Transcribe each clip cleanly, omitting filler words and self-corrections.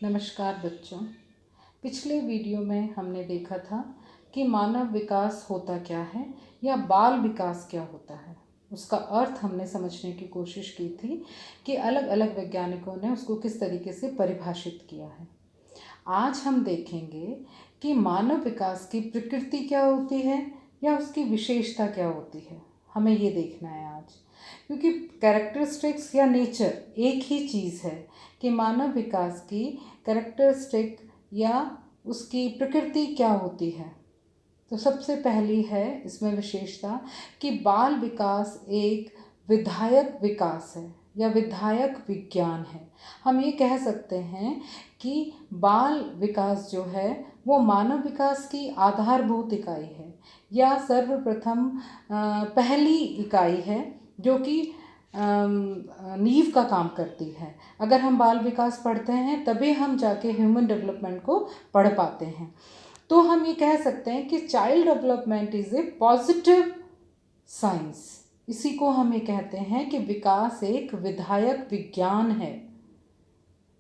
नमस्कार बच्चों। पिछले वीडियो में हमने देखा था कि मानव विकास होता क्या है या बाल विकास क्या होता है। उसका अर्थ हमने समझने की कोशिश की थी कि अलग अलग वैज्ञानिकों ने उसको किस तरीके से परिभाषित किया है। आज हम देखेंगे कि मानव विकास की प्रकृति क्या होती है या उसकी विशेषता क्या होती है। हमें ये देखना है आज, क्योंकि कैरेक्टरिस्टिक्स या नेचर एक ही चीज़ है कि मानव विकास की कैरेक्टरिस्टिक या उसकी प्रकृति क्या होती है। तो सबसे पहली है इसमें विशेषता कि बाल विकास एक विधायक विकास है या विधायक विज्ञान है। हम ये कह सकते हैं कि बाल विकास जो है वो मानव विकास की आधारभूत इकाई है या सर्वप्रथम पहली इकाई है जो कि नींव का काम करती है। अगर हम बाल विकास पढ़ते हैं तभी हम जाके ह्यूमन डेवलपमेंट को पढ़ पाते हैं। तो हम ये कह सकते हैं कि child development is a positive science. इसी को हम ये कहते हैं कि विकास एक विधायक विज्ञान है।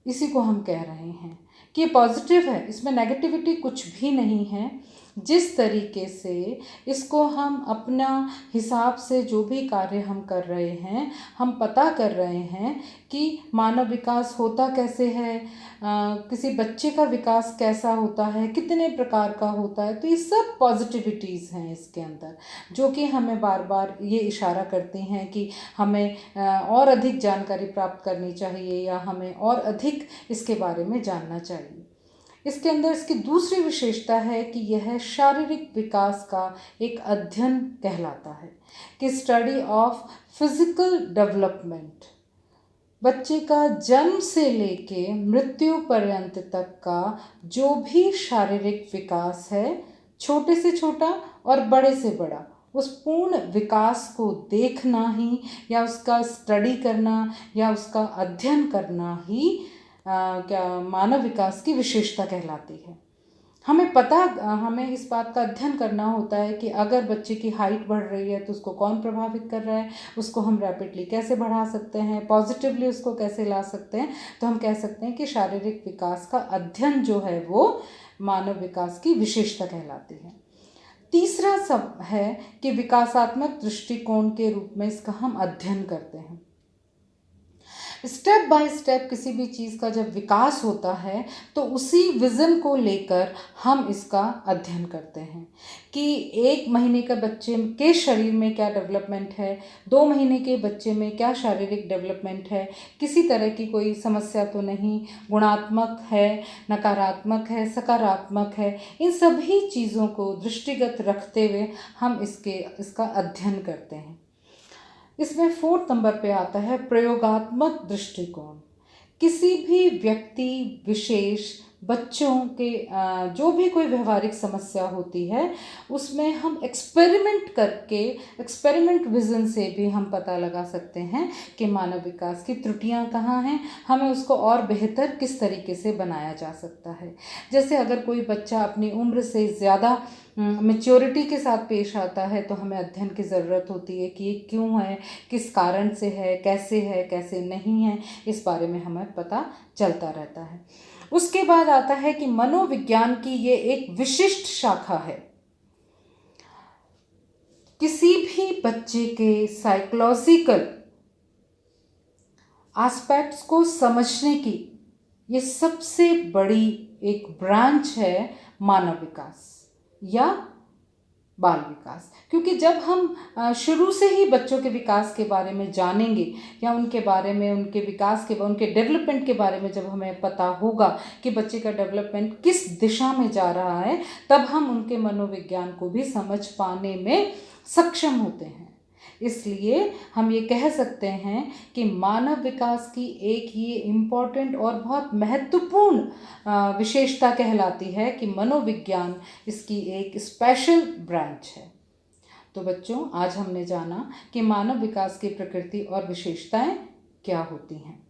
इसी को हम कह रहे हैं कि ये पॉजिटिव है, इसमें नेगेटिविटी कुछ भी नहीं है। जिस तरीके से इसको हम अपना हिसाब से जो भी कार्य हम कर रहे हैं, हम पता कर रहे हैं कि मानव विकास होता कैसे है, किसी बच्चे का विकास कैसा होता है, कितने प्रकार का होता है। तो ये सब पॉजिटिविटीज़ हैं इसके अंदर, जो कि हमें बार बार ये इशारा करती हैं कि हमें और अधिक जानकारी प्राप्त करनी चाहिए या हमें और अधिक इसके बारे में जानना चाहिए। इसके अंदर इसकी दूसरी विशेषता है कि यह शारीरिक विकास का एक अध्ययन कहलाता है, कि स्टडी ऑफ फिजिकल डेवलपमेंट। बच्चे का जन्म से लेके मृत्यु पर्यंत तक का जो भी शारीरिक विकास है, छोटे से छोटा और बड़े से बड़ा, उस पूर्ण विकास को देखना ही या उसका स्टडी करना या उसका अध्ययन करना ही क्या मानव विकास की विशेषता कहलाती है। हमें इस बात का अध्ययन करना होता है कि अगर बच्चे की हाइट बढ़ रही है तो उसको कौन प्रभावित कर रहा है, उसको हम रैपिडली कैसे बढ़ा सकते हैं, पॉजिटिवली उसको कैसे ला सकते हैं। तो हम कह सकते हैं कि शारीरिक विकास का अध्ययन जो है वो मानव विकास की विशेषता कहलाती है। तीसरा सब है कि विकासात्मक दृष्टिकोण के रूप में इसका हम अध्ययन करते हैं। स्टेप बाय स्टेप किसी भी चीज़ का जब विकास होता है तो उसी विज़न को लेकर हम इसका अध्ययन करते हैं कि 1 महीने के बच्चे के शरीर में क्या डेवलपमेंट है, 2 महीने के बच्चे में क्या शारीरिक डेवलपमेंट है, किसी तरह की कोई समस्या तो नहीं, गुणात्मक है, नकारात्मक है, सकारात्मक है। इन सभी चीज़ों को दृष्टिगत रखते हुए हम इसका अध्ययन करते हैं। इसमें 4 नंबर पे आता है प्रयोगात्मक दृष्टिकोण। किसी भी व्यक्ति विशेष बच्चों के जो भी कोई व्यवहारिक समस्या होती है उसमें हम एक्सपेरिमेंट करके, एक्सपेरिमेंट विज़न से भी हम पता लगा सकते हैं कि मानव विकास की त्रुटियां कहाँ हैं, हमें उसको और बेहतर किस तरीके से बनाया जा सकता है। जैसे अगर कोई बच्चा अपनी उम्र से ज़्यादा मैच्योरिटी के साथ पेश आता है तो हमें अध्ययन की ज़रूरत होती है कि ये क्यों है, किस कारण से है, कैसे नहीं है, इस बारे में हमें पता चलता रहता है। उसके बाद आता है कि मनोविज्ञान की ये एक विशिष्ट शाखा है। किसी भी बच्चे के साइकोलॉजिकल एस्पेक्ट्स को समझने की ये सबसे बड़ी एक ब्रांच है मानव विकास या बाल विकास। क्योंकि जब हम शुरू से ही बच्चों के विकास के बारे में जानेंगे या उनके बारे में, उनके विकास के, उनके डेवलपमेंट के बारे में जब हमें पता होगा कि बच्चे का डेवलपमेंट किस दिशा में जा रहा है, तब हम उनके मनोविज्ञान को भी समझ पाने में सक्षम होते हैं। इसलिए हम ये कह सकते हैं कि मानव विकास की एक ये इम्पॉर्टेंट और बहुत महत्वपूर्ण विशेषता कहलाती है कि मनोविज्ञान इसकी एक स्पेशल ब्रांच है। तो बच्चों, आज हमने जाना कि मानव विकास की प्रकृति और विशेषताएं क्या होती हैं।